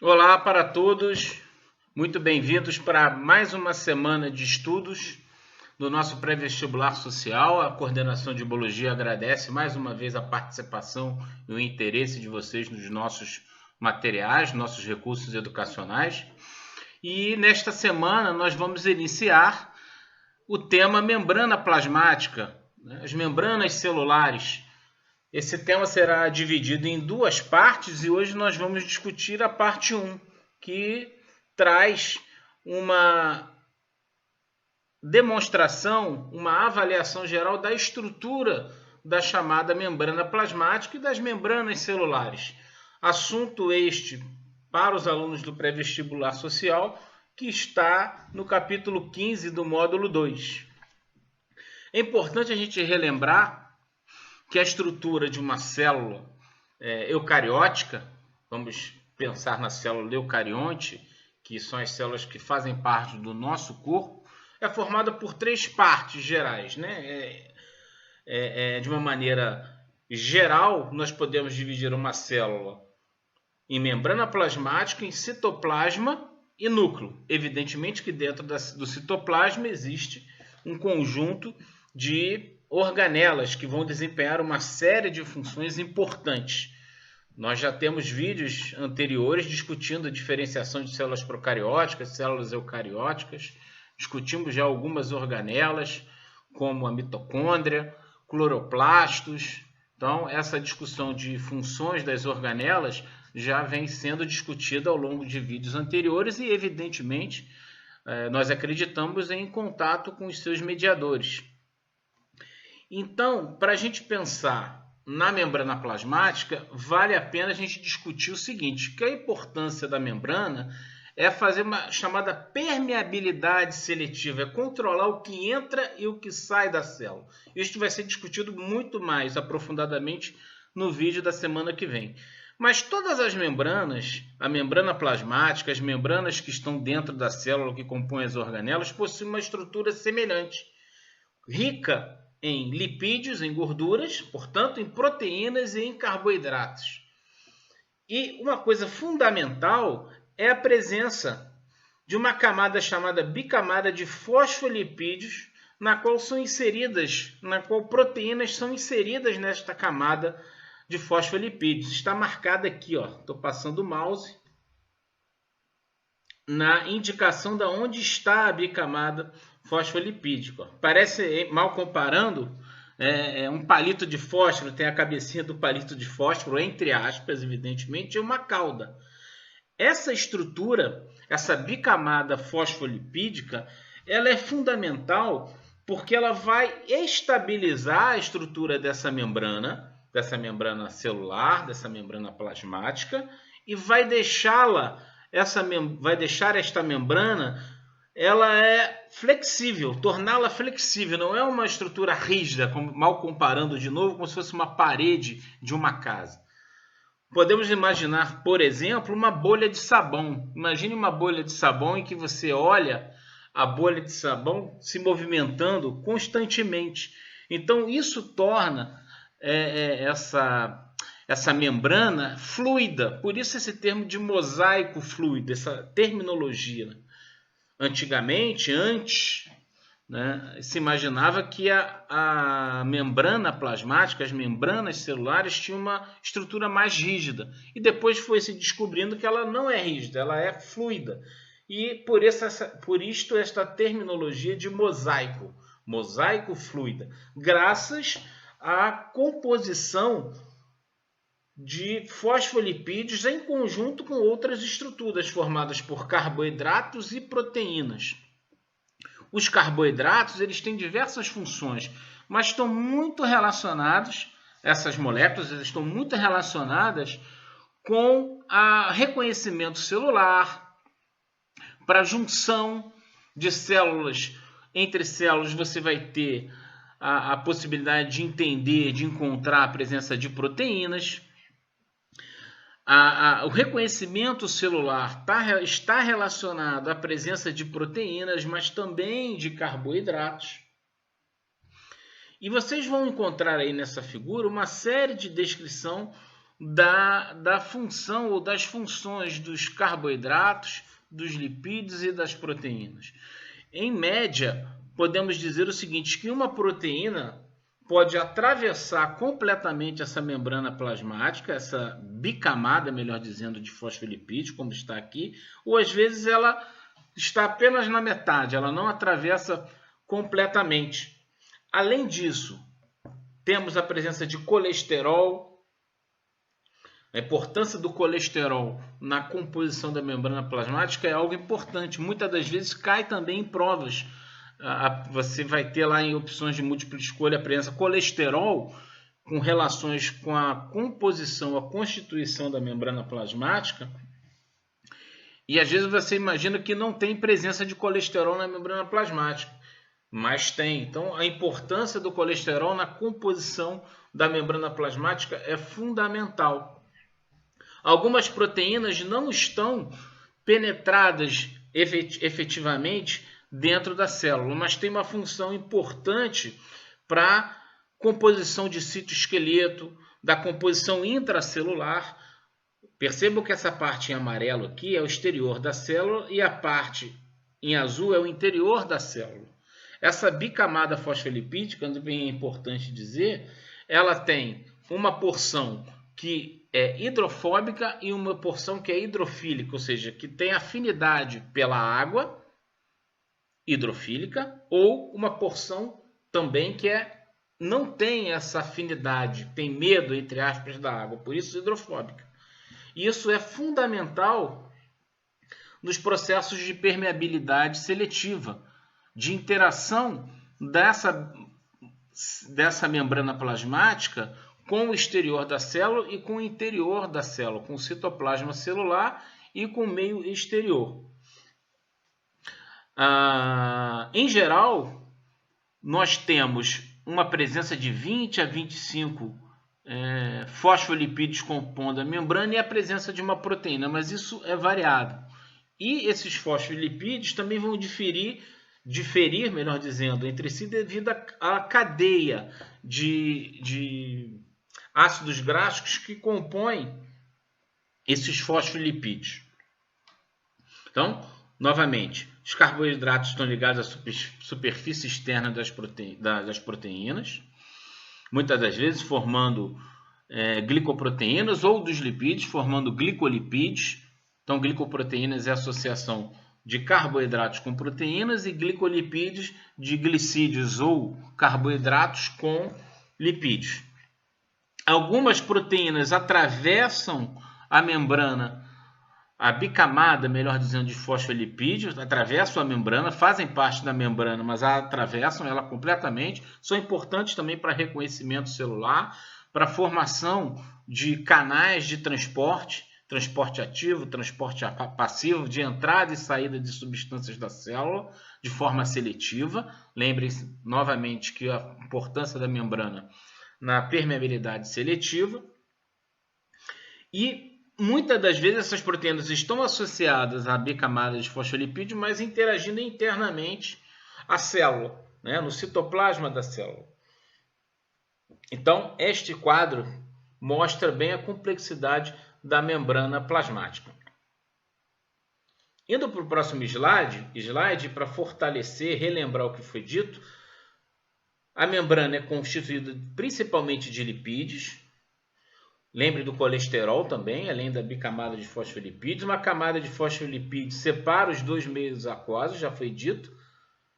Olá para todos, muito bem-vindos para mais uma semana de estudos do nosso pré-vestibular social. A Coordenação de Biologia agradece mais uma vez a participação e o interesse de vocês nos nossos materiais, nossos recursos educacionais. E nesta semana nós vamos iniciar o tema membrana plasmática, as membranas celulares. Esse tema será dividido em duas partes e hoje nós vamos discutir a parte 1, que traz uma demonstração, uma avaliação geral da estrutura da chamada membrana plasmática e das membranas celulares. Assunto este para os alunos do pré-vestibular social, que está no capítulo 15 do módulo 2. É importante a gente relembrar que a estrutura de uma célula eucariótica, vamos pensar na célula eucarionte, que são as células que fazem parte do nosso corpo, é formada por três partes gerais, de uma maneira geral, nós podemos dividir uma célula em membrana plasmática, em citoplasma e núcleo. Evidentemente que dentro do citoplasma existe um conjunto de organelas que vão desempenhar uma série de funções importantes. Nós já temos vídeos anteriores discutindo a diferenciação de células procarióticas, células eucarióticas. Discutimos já algumas organelas, como a mitocôndria, cloroplastos. Então, essa discussão de funções das organelas já vem sendo discutida ao longo de vídeos anteriores e, evidentemente, nós acreditamos em contato com os seus mediadores. Então, para a gente pensar na membrana plasmática, vale a pena a gente discutir o seguinte, que a importância da membrana é fazer uma chamada permeabilidade seletiva, é controlar o que entra e o que sai da célula. Isso vai ser discutido muito mais aprofundadamente no vídeo da semana que vem. Mas todas as membranas, a membrana plasmática, as membranas que estão dentro da célula que compõem as organelas, possuem uma estrutura semelhante, rica em lipídios, em gorduras, portanto, em proteínas e em carboidratos. E uma coisa fundamental é a presença de uma camada chamada bicamada de fosfolipídios, na qual proteínas são inseridas nesta camada de fosfolipídios. Está marcada aqui, estou passando o mouse na indicação de onde está a bicamada fosfolipídica. Parece, mal comparando, um palito de fósforo, tem a cabecinha do palito de fósforo, entre aspas, evidentemente, e uma cauda. Essa estrutura, essa bicamada fosfolipídica, ela é fundamental porque ela vai estabilizar a estrutura dessa membrana celular, dessa membrana plasmática, e vai deixar esta membrana, ela é flexível, torná-la flexível, não é uma estrutura rígida, mal comparando de novo, como se fosse uma parede de uma casa. Podemos imaginar, por exemplo, uma bolha de sabão. Imagine uma bolha de sabão em que você olha a bolha de sabão se movimentando constantemente. Então, isso torna essa membrana fluida. Por isso esse termo de mosaico fluido, essa terminologia. Antigamente, se imaginava que a membrana plasmática, as membranas celulares, tinham uma estrutura mais rígida. E depois foi se descobrindo que ela não é rígida, ela é fluida. E por isto esta terminologia de mosaico fluida, graças à composição de fosfolipídios em conjunto com outras estruturas formadas por carboidratos e proteínas. Os carboidratos eles têm diversas funções, mas estão muito relacionados, essas moléculas estão muito relacionadas com o reconhecimento celular, para a junção de células. Entre células você vai ter a possibilidade de entender, de encontrar a presença de proteínas. O reconhecimento celular está relacionado à presença de proteínas, mas também de carboidratos. E vocês vão encontrar aí nessa figura uma série de descrição da função ou das funções dos carboidratos, dos lipídios e das proteínas. Em média, podemos dizer o seguinte, que uma proteína pode atravessar completamente essa membrana plasmática, essa bicamada, melhor dizendo, de fosfolipídios, como está aqui, ou às vezes ela está apenas na metade, ela não atravessa completamente. Além disso, temos a presença de colesterol. A importância do colesterol na composição da membrana plasmática é algo importante. Muitas das vezes cai também em provas. Você vai ter lá em opções de múltipla escolha a presença colesterol com relações com a composição, a constituição da membrana plasmática. E às vezes você imagina que não tem presença de colesterol na membrana plasmática, mas tem. Então a importância do colesterol na composição da membrana plasmática é fundamental. Algumas proteínas não estão penetradas efetivamente dentro da célula, mas tem uma função importante para a composição de citoesqueleto, da composição intracelular. Percebam que essa parte em amarelo aqui é o exterior da célula e a parte em azul é o interior da célula. Essa bicamada fosfolipídica, também é importante dizer, ela tem uma porção que é hidrofóbica e uma porção que é hidrofílica, ou seja, que tem afinidade pela água, hidrofílica, ou uma porção também que não tem essa afinidade, tem medo, entre aspas, da água, por isso hidrofóbica. Isso é fundamental nos processos de permeabilidade seletiva, de interação dessa membrana plasmática com o exterior da célula e com o interior da célula, com o citoplasma celular e com o meio exterior. Em geral, nós temos uma presença de 20 a 25 fosfolipídios compondo a membrana e a presença de uma proteína, mas isso é variado. E esses fosfolipídios também vão diferir, melhor dizendo, entre si devido à cadeia de ácidos graxos que compõem esses fosfolipídios. Então, novamente, os carboidratos estão ligados à superfície externa das proteínas, muitas das vezes formando glicoproteínas, ou dos lipídios, formando glicolipídios. Então, glicoproteínas é a associação de carboidratos com proteínas e glicolipídios de glicídios ou carboidratos com lipídios. Algumas proteínas atravessam a membrana, a bicamada, melhor dizendo, de fosfolipídios, atravessam a membrana, fazem parte da membrana, mas atravessam ela completamente. São importantes também para reconhecimento celular, para a formação de canais de transporte ativo, transporte passivo, de entrada e saída de substâncias da célula de forma seletiva. Lembrem-se novamente que a importância da membrana na permeabilidade seletiva. E muitas das vezes essas proteínas estão associadas à bicamada de fosfolipídio, mas interagindo internamente à célula, no citoplasma da célula. Então, este quadro mostra bem a complexidade da membrana plasmática. Indo para o próximo slide para fortalecer, relembrar o que foi dito, a membrana é constituída principalmente de lipídios. Lembre do colesterol também, além da bicamada de fosfolipídios. Uma camada de fosfolipídios separa os dois meios aquosos, já foi dito.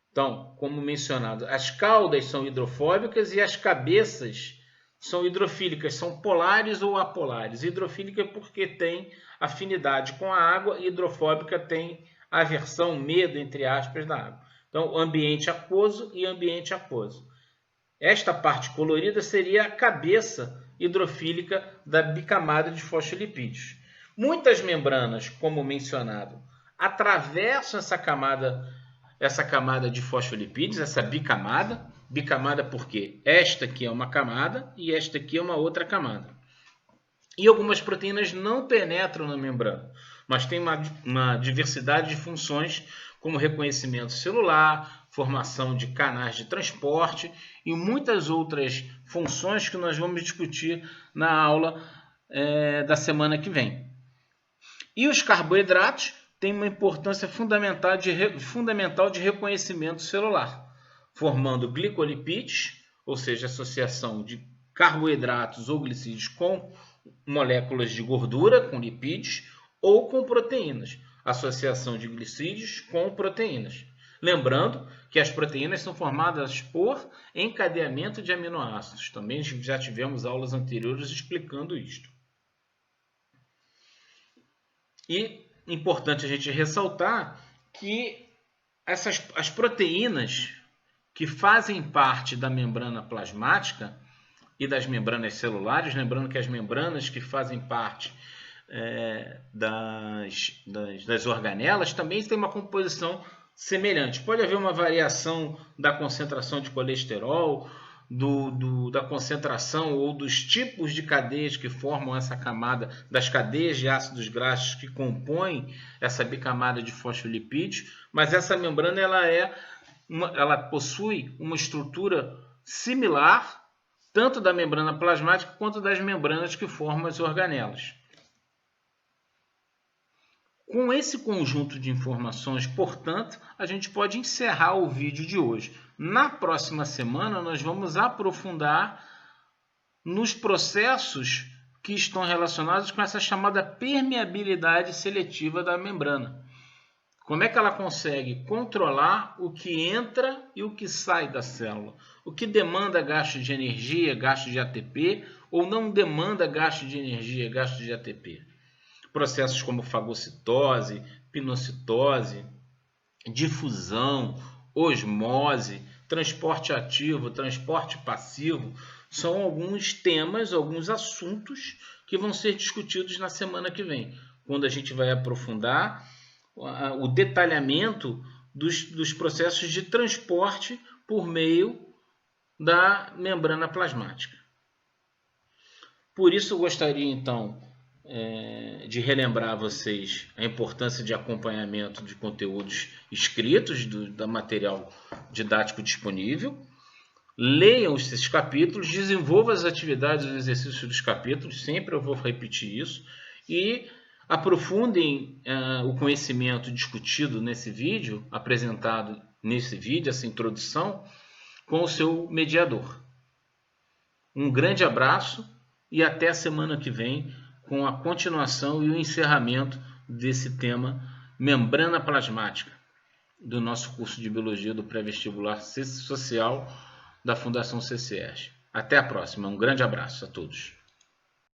Então, como mencionado, as caudas são hidrofóbicas e as cabeças são hidrofílicas, são polares ou apolares. Hidrofílica porque tem afinidade com a água, e hidrofóbica tem aversão, medo, entre aspas, da água. Então, ambiente aquoso e ambiente aquoso. Esta parte colorida seria a cabeça hidrofílica da bicamada de fosfolipídios. Muitas membranas, como mencionado, atravessam essa camada de fosfolipídios, essa bicamada. Bicamada porque esta aqui é uma camada e esta aqui é uma outra camada. E algumas proteínas não penetram na membrana, mas têm uma diversidade de funções, como reconhecimento celular, formação de canais de transporte e muitas outras funções que nós vamos discutir na aula da semana que vem. E os carboidratos têm uma importância fundamental de reconhecimento celular, formando glicolipídios, ou seja, associação de carboidratos ou glicídios com moléculas de gordura, com lipídios, ou com proteínas, associação de glicídios com proteínas. Lembrando que as proteínas são formadas por encadeamento de aminoácidos. Também já tivemos aulas anteriores explicando isto. E importante a gente ressaltar que as proteínas que fazem parte da membrana plasmática e das membranas celulares, lembrando que as membranas que fazem parte das organelas também têm uma composição semelhante. Pode haver uma variação da concentração de colesterol, da concentração ou dos tipos de cadeias que formam essa camada, das cadeias de ácidos graxos que compõem essa bicamada de fosfolipídios, mas essa membrana ela possui uma estrutura similar tanto da membrana plasmática quanto das membranas que formam as organelas. Com esse conjunto de informações, portanto, a gente pode encerrar o vídeo de hoje. Na próxima semana, nós vamos aprofundar nos processos que estão relacionados com essa chamada permeabilidade seletiva da membrana. Como é que ela consegue controlar o que entra e o que sai da célula? O que demanda gasto de energia, gasto de ATP, ou não demanda gasto de energia, gasto de ATP? Processos como fagocitose, pinocitose, difusão, osmose, transporte ativo, transporte passivo, são alguns temas, alguns assuntos que vão ser discutidos na semana que vem, quando a gente vai aprofundar o detalhamento dos processos de transporte por meio da membrana plasmática. Por isso, eu gostaria, então, de relembrar a vocês a importância de acompanhamento de conteúdos escritos da material didático disponível. Leiam esses capítulos, desenvolvam as atividades e os exercícios dos capítulos, sempre eu vou repetir isso, e aprofundem o conhecimento discutido nesse vídeo, apresentado nesse vídeo, essa introdução, com o seu mediador. Um grande abraço e até a semana que vem, com a continuação e o encerramento desse tema membrana plasmática do nosso curso de Biologia do Pré-Vestibular Social da Fundação CCERJ. Até a próxima. Um grande abraço a todos.